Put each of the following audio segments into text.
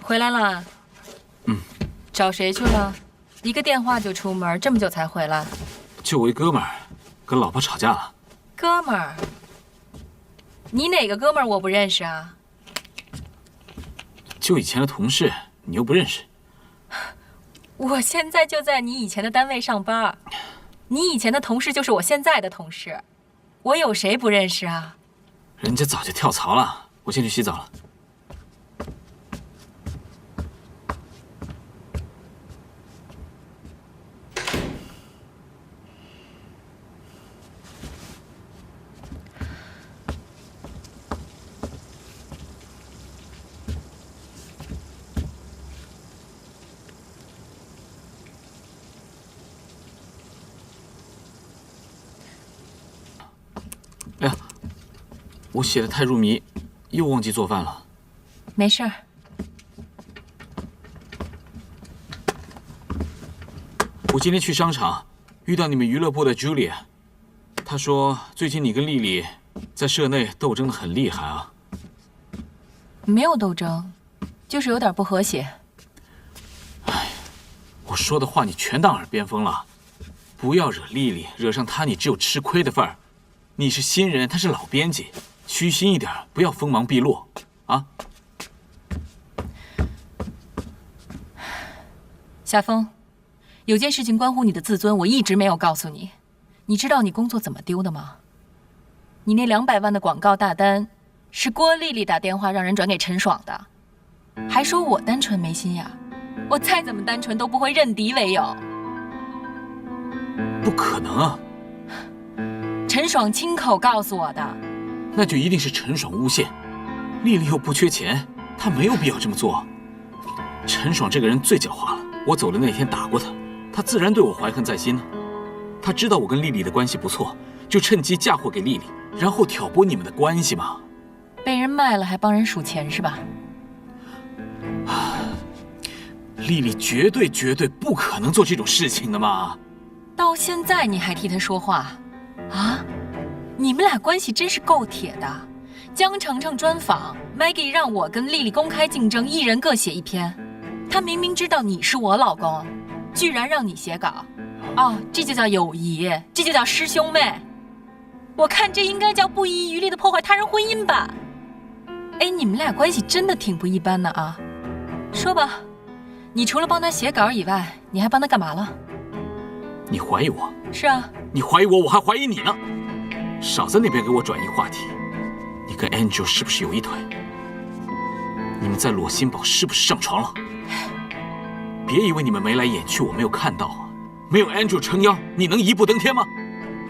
回来了。找谁去了？一个电话就出门，这么久才回来？就我一哥们儿，跟老婆吵架了。哥们儿？你哪个哥们儿我不认识啊？就以前的同事，你又不认识。我现在就在你以前的单位上班，你以前的同事就是我现在的同事，我有谁不认识啊？人家早就跳槽了，我先去洗澡了。哎呀，我写的太入迷，又忘记做饭了。没事儿。我今天去商场遇到你们娱乐部的 Julia， 她说最近你跟丽丽在社内斗争的很厉害啊。没有斗争，就是有点不和谐。哎，我说的话你全当耳边风了。不要惹丽丽，惹上她你只有吃亏的份儿。你是新人，他是老编辑，虚心一点，不要锋芒毕露，啊！夏风，有件事情关乎你的自尊，我一直没有告诉你。你知道你工作怎么丢的吗？你那200万的广告大单，是郭丽丽打电话让人转给陈爽的，还说我单纯没心眼。我再怎么单纯都不会认敌为友。不可能啊！陈爽亲口告诉我的。那就一定是陈爽诬陷。丽丽又不缺钱，她没有必要这么做。陈爽这个人最狡猾了，我走的那天打过他，他自然对我怀恨在心呢。他知道我跟丽丽的关系不错，就趁机嫁祸给丽丽，然后挑拨你们的关系嘛。被人卖了还帮人数钱是吧？丽丽绝对不可能做这种事情的嘛。到现在你还替她说话？啊，你们俩关系真是够铁的。江澄澄专访 ，Maggie 让我跟丽丽公开竞争，一人各写1篇。她明明知道你是我老公，居然让你写稿。哦，这就叫友谊，这就叫师兄妹。我看这应该叫不遗余力的破坏他人婚姻吧。哎，你们俩关系真的挺不一般的啊。说吧，你除了帮他写稿以外，你还帮他干嘛了？你怀疑我？是啊。你怀疑我，我还怀疑你呢。少在那边给我转移话题。你跟 Angel 是不是有一腿？你们在裸心堡是不是上床了？别以为你们眉来眼去，我没有看到啊！没有 Angel 撑腰，你能一步登天吗？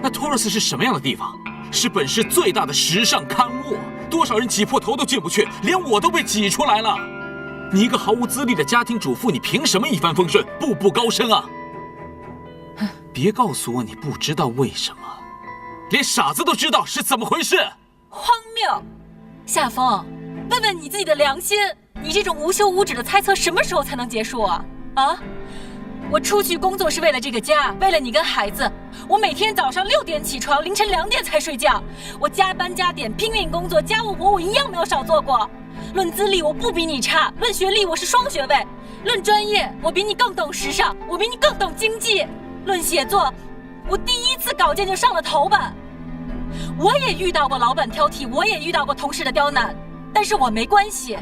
那 Taurus 是什么样的地方？是本市最大的时尚刊物，多少人挤破头都进不去，连我都被挤出来了。你一个毫无资历的家庭主妇，你凭什么一帆风顺，步步高升啊？别告诉我你不知道为什么，连傻子都知道是怎么回事。荒谬！夏风，问问你自己的良心，你这种无休无止的猜测什么时候才能结束啊？啊！我出去工作是为了这个家，为了你跟孩子。我每天早上6点起床，凌晨2点才睡觉。我加班加点拼命工作，家务活我一样没有少做过。论资历我不比你差，论学历我是双学位，论专业我比你更懂时尚，我比你更懂经济。论写作，我第1次稿件就上了头版。我也遇到过老板挑剔，我也遇到过同事的刁难，但是我没关系。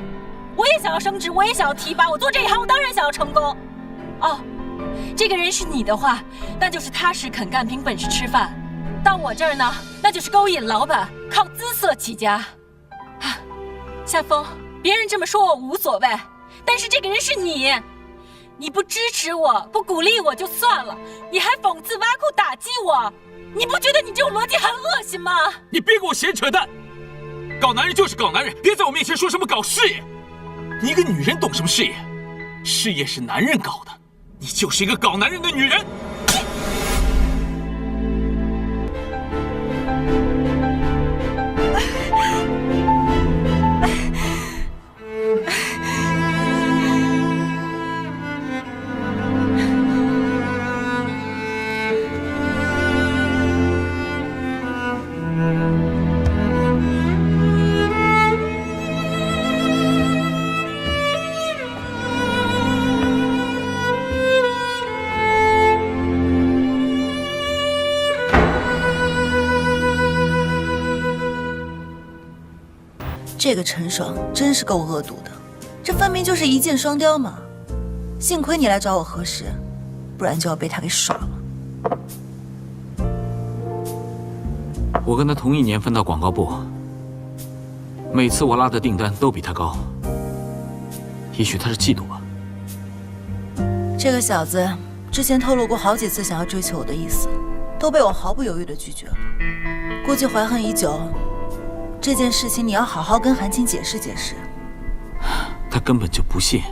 我也想要升职，我也想要提拔，我做这一行我当然想要成功。哦，这个人是你的话，那就是踏实肯干，凭本事吃饭。到我这儿呢，那就是勾引老板，靠姿色起家。啊，夏风，别人这么说我无所谓，但是这个人是你。你不支持我，不鼓励我就算了，你还讽刺挖苦打击我，你不觉得你这种逻辑很恶心吗？你别给我闲扯淡！搞男人就是搞男人，别在我面前说什么搞事业。你一个女人懂什么事业？事业是男人搞的，你就是一个搞男人的女人。这个陈爽真是够恶毒的，这分明就是一箭双雕嘛！幸亏你来找我核实，不然就要被他给耍了。我跟他同一年分到广告部，每次我拉的订单都比他高，也许他是嫉妒吧。这个小子之前透露过好几次想要追求我的意思，都被我毫不犹豫地拒绝了。估计怀恨已久，这件事情你要好好跟韩青解释解释。他根本就不信。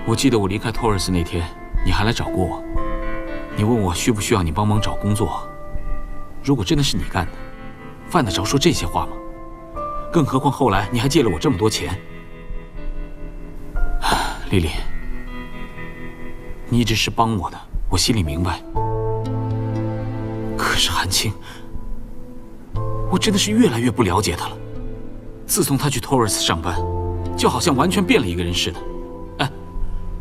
我记得我离开托尔斯那天，你还来找过我，你问我需不需要你帮忙找工作。如果真的是你干的，犯得着说这些话吗？更何况后来你还借了我这么多钱。丽丽，你一直是帮我的，我心里明白。可是韩青，我真的是越来越不了解他了。自从他去托尔斯上班，就好像完全变了一个人似的。哎，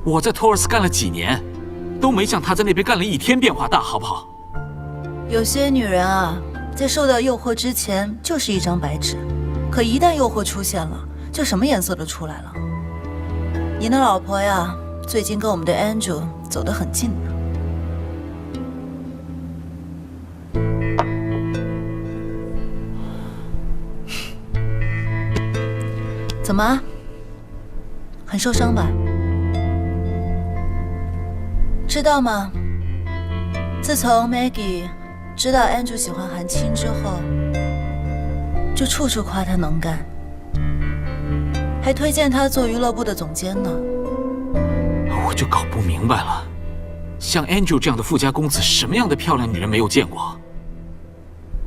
我在托尔斯干了几年，都没像他在那边干了1天变化大，好不好？有些女人啊，在受到诱惑之前就是一张白纸，可一旦诱惑出现了，就什么颜色都出来了。你的老婆呀，最近跟我们的 Angel 走得很近呢。怎么？很受伤吧？知道吗？自从 Maggie 知道 Angel 喜欢韩青之后，就处处夸他能干，还推荐他做娱乐部的总监呢。我就搞不明白了，像 Angel 这样的富家公子，什么样的漂亮女人没有见过？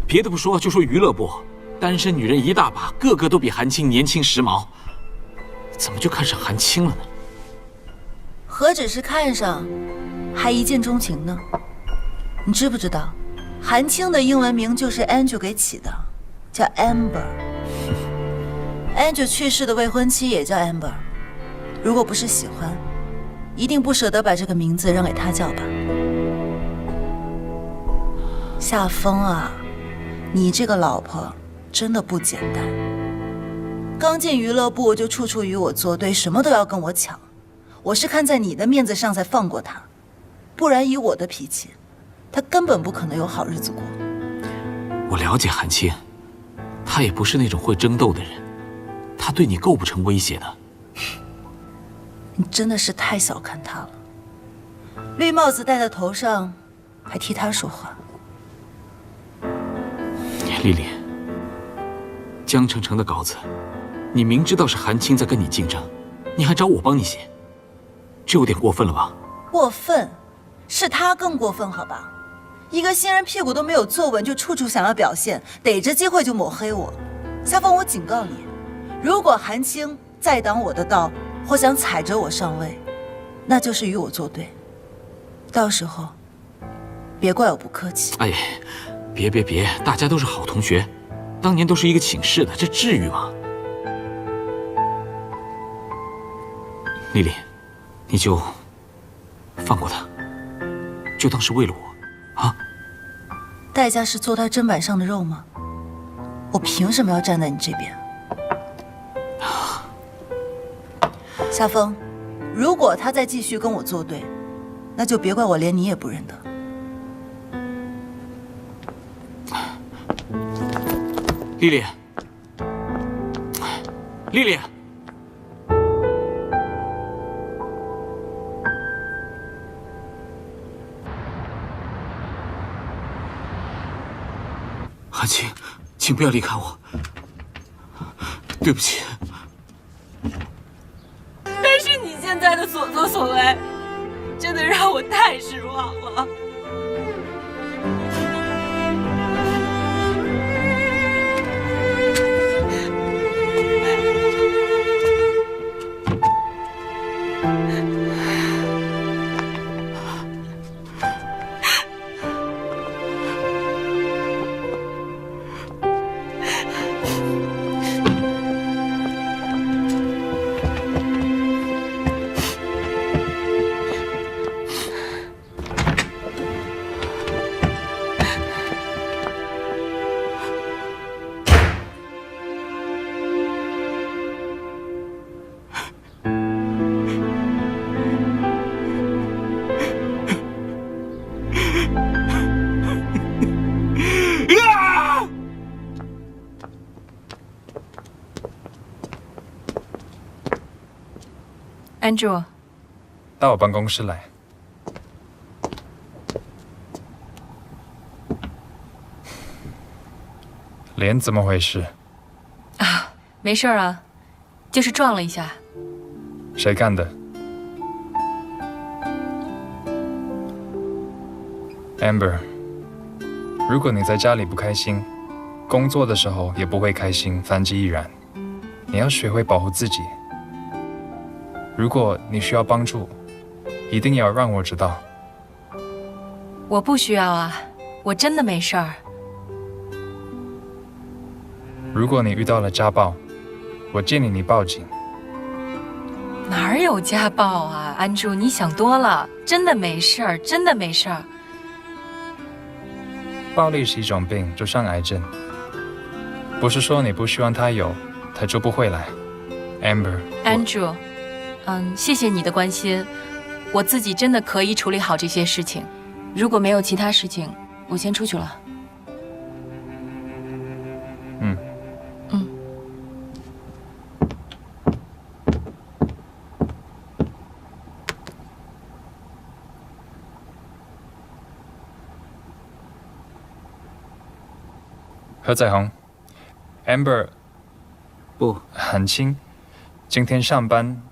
别的不说，就说娱乐部，单身女人一大把，个个都比韩青年轻时髦，怎么就看上韩青了呢？何止是看上，还一见钟情呢。你知不知道，韩青的英文名就是 Angel 给起的，叫 Amber。Angel 去世的未婚妻也叫 Amber， 如果不是喜欢，一定不舍得把这个名字让给他叫吧。夏风啊，你这个老婆真的不简单。刚进娱乐部就处处与我作对，什么都要跟我抢。我是看在你的面子上才放过他，不然以我的脾气，他根本不可能有好日子过。我了解韩青，他也不是那种会争斗的人，他对你构不成威胁的。你真的是太小看他了，绿帽子戴在头上，还替他说话。丽丽，江澄澄的稿子，你明知道是韩青在跟你竞争，你还找我帮你写，这有点过分了吧？过分，是他更过分，好吧？一个新人屁股都没有坐稳，就处处想要表现，逮着机会就抹黑我。夏风，我警告你，如果韩青再挡我的道，或想踩着我上位，那就是与我作对。到时候，别怪我不客气。哎，别，大家都是好同学，当年都是一个寝室的，这至于吗？丽丽，你就放过他，就当是为了我，啊？代价是做他砧板上的肉吗？我凭什么要站在你这边？夏风，如果他再继续跟我作对，那就别怪我连你也不认得。丽丽，丽丽，韩青，请不要离开我，对不起。但是你现在的所作所为，真的让我太失望了。，Andrew，到我办公室来。脸怎么回事？啊，没事啊，就是撞了一下。谁干的 ？Amber， 如果你在家里不开心，工作的时候也不会开心，反之亦然。你要学会保护自己。如果你需要帮助，一定要让我知道。我不需要啊，我真的没事儿。如果你遇到了家暴，我建议你报警。哪儿有家暴啊，安珠，你想多了，真的没事儿，真的没事儿。暴力是一种病，就像癌症，不是说你不希望它有，它就不会来。Amber， 谢谢你的关心，我自己真的可以处理好这些事情。如果没有其他事情，我先出去了。何彩虹 ，Amber， 不，很轻。今天上班，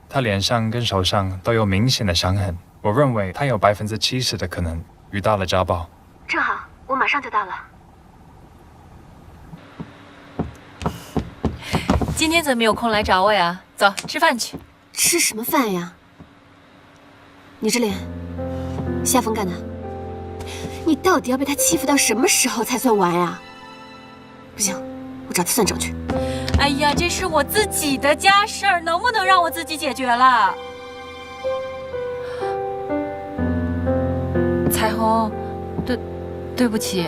她脸上跟手上都有明显的伤痕。我认为她有70%的可能遇到了家暴。正好，我马上就到了。今天怎么没有空来找我呀？走，吃饭去。吃什么饭呀？你这脸，夏风干的。你到底要被他欺负到什么时候才算完呀？不行，我找他算账去。哎呀，这是我自己的家事儿，能不能让我自己解决了？彩虹，对不起，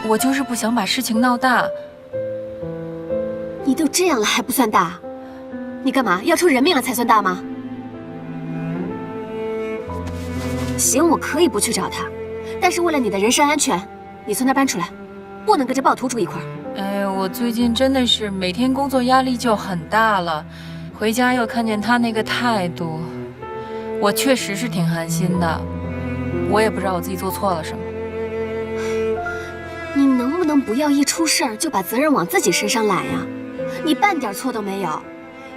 我就是不想把事情闹大。你都这样了还不算大？你干嘛要出人命了才算大吗？行，我可以不去找他，但是为了你的人身安全，你从那儿搬出来，不能跟这暴徒住一块儿。哎，我最近真的是每天工作压力就很大了，回家又看见他那个态度，我确实是挺寒心的。我也不知道我自己做错了什么。你能不能不要一出事儿就把责任往自己身上揽呀？你半点错都没有，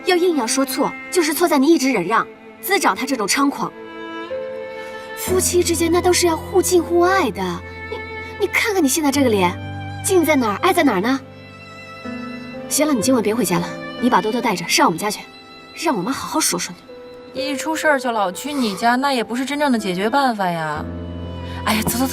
要硬要说错，就是错在你一直忍让，滋长他这种猖狂。夫妻之间那都是要互敬互爱的，你看看你现在这个脸，敬在哪儿，爱在哪儿呢？行了，你今晚别回家了，你把多多带着上我们家去，让我们好好说说你。一出事儿就老去你家，那也不是真正的解决办法呀。哎呀，走，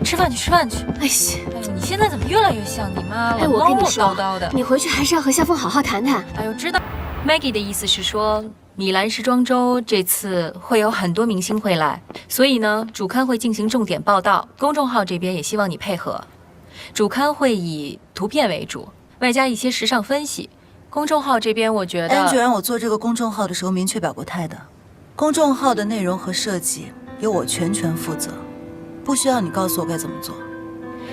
吃饭去。哎呀，哎呦，你现在怎么越来越像你妈了？哎，我跟你说，唠叨的。你回去还是要和夏风好好谈谈。哎呦，知道。Maggie 的意思是说，米兰时装周这次会有很多明星会来，所以呢，主刊会进行重点报道，公众号这边也希望你配合。主刊会以图片为主，外加一些时尚分析。公众号这边，我觉得Andrew让我做这个公众号的时候明确表过态的，公众号的内容和设计由我全权负责，不需要你告诉我该怎么做。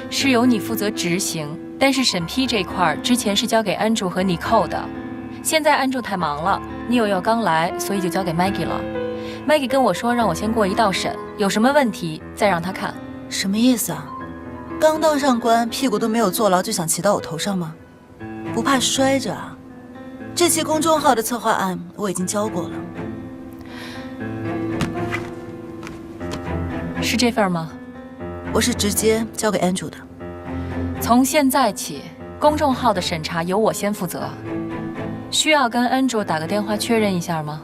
是由你负责执行，但是审批这块之前是交给安柱和尼寇的。现在安柱太忙了，尼友又刚来，所以就交给 Maggie 了。Maggie 跟我说让我先过一道审，有什么问题再让他看。什么意思啊？刚当上官，屁股都没有坐牢就想骑到我头上吗？不怕摔着啊？这期公众号的策划案我已经交过了。是这份吗？我是直接交给 Andrew 的。从现在起，公众号的审查由我先负责。需要跟 Andrew 打个电话确认一下吗？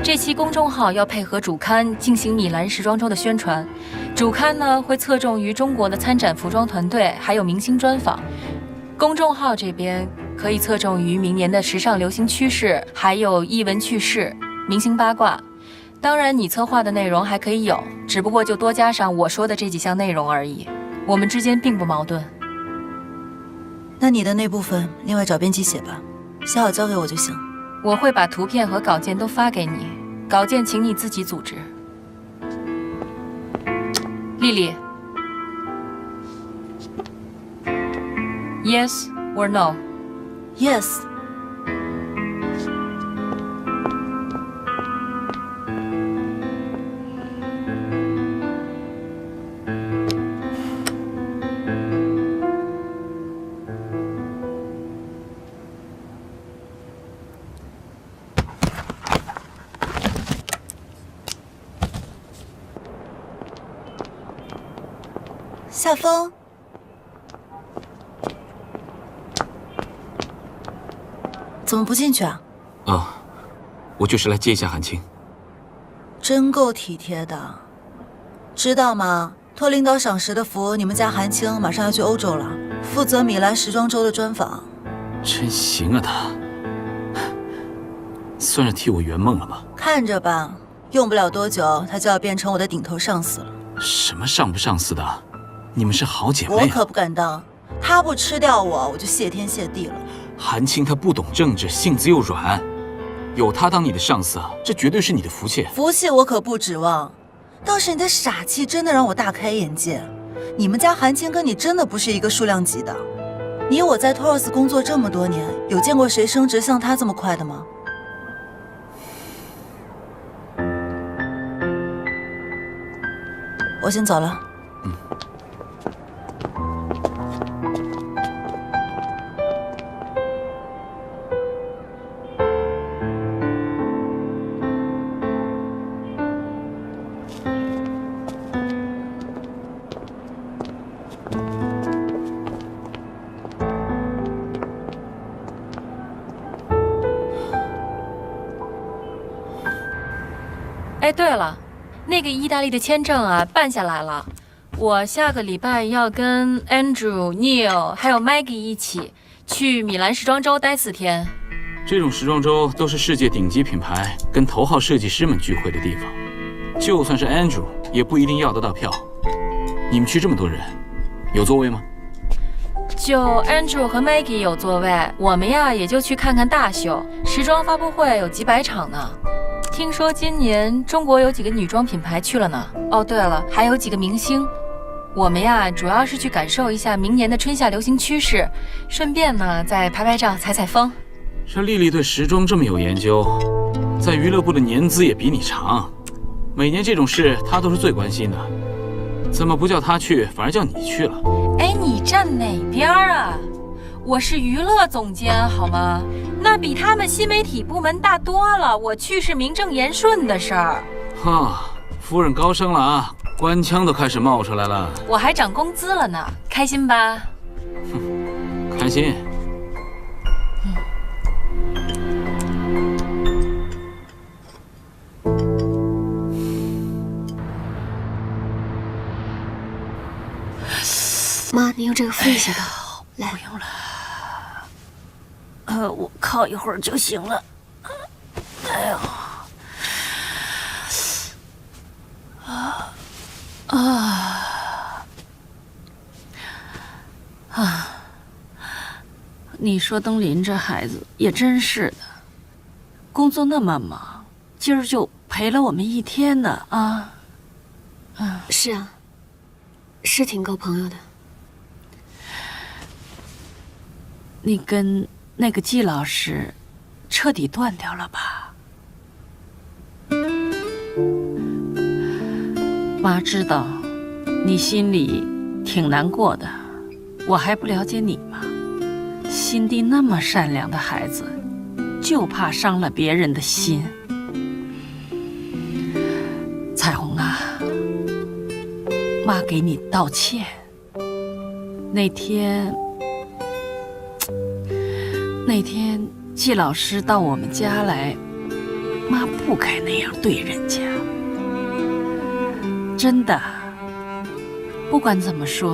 这期公众号要配合主刊进行米兰时装周的宣传，主刊呢会侧重于中国的参展服装团队，还有明星专访。公众号这边可以侧重于明年的时尚流行趋势，还有艺文趣事、明星八卦。当然，你策划的内容还可以有，只不过就多加上我说的这几项内容而已。我们之间并不矛盾。那你的那部分另外找编辑写吧，写好交给我就行。我会把图片和稿件都发给你，稿件请你自己组织。丽丽， Yes or no? Yes。夏风，怎么不进去啊？哦，我就是来接一下韩青。真够体贴的，知道吗？托领导赏识的福，你们家韩青马上要去欧洲了，负责米兰时装周的专访。真行啊他，算是替我圆梦了吧？看着吧，用不了多久，他就要变成我的顶头上司了。什么上不上司的？你们是好姐妹啊。我可不敢当，他不吃掉我，我就谢天谢地了。韩青她不懂政治，性子又软，有她当你的上司，这绝对是你的福气。福气我可不指望，倒是你的傻气真的让我大开眼界。你们家韩青跟你真的不是一个数量级的。你我在托尔斯工作这么多年，有见过谁升职像他这么快的吗？我先走了。哎，对了，那个意大利的签证啊，办下来了。我下个礼拜要跟 Andrew、Neil 还有 Maggie 一起去米兰时装周待4天。这种时装周都是世界顶级品牌跟头号设计师们聚会的地方，就算是 Andrew 也不一定要得到票。你们去这么多人，有座位吗？就 Andrew 和 Maggie 有座位，我们呀也就去看看大秀。时装发布会有几百场呢。听说今年中国有几个女装品牌去了呢。哦，对了，还有几个明星。我们呀主要是去感受一下明年的春夏流行趋势，顺便呢再拍拍照、采采风。这丽丽对时装这么有研究，在娱乐部的年资也比你长，每年这种事她都是最关心的，怎么不叫她去，反而叫你去了？哎，你站哪边啊？我是娱乐总监，好吗？那比他们新媒体部门大多了。我去是名正言顺的事儿。哈，夫人高升了啊，官腔都开始冒出来了。我还涨工资了呢，开心吧？哼，开心。妈，你用这个敷一下吧。来，不用了。我靠一会儿就行了。哎呦，你说东林这孩子也真是的，工作那么忙，今儿就陪了我们1天呢啊。是啊，是挺够朋友的。你跟那个季老师彻底断掉了吧？妈知道你心里挺难过的，我还不了解你吗？心地那么善良的孩子，就怕伤了别人的心。彩虹啊，妈给你道歉。那天季老师到我们家来，妈不该那样对人家。真的，不管怎么说，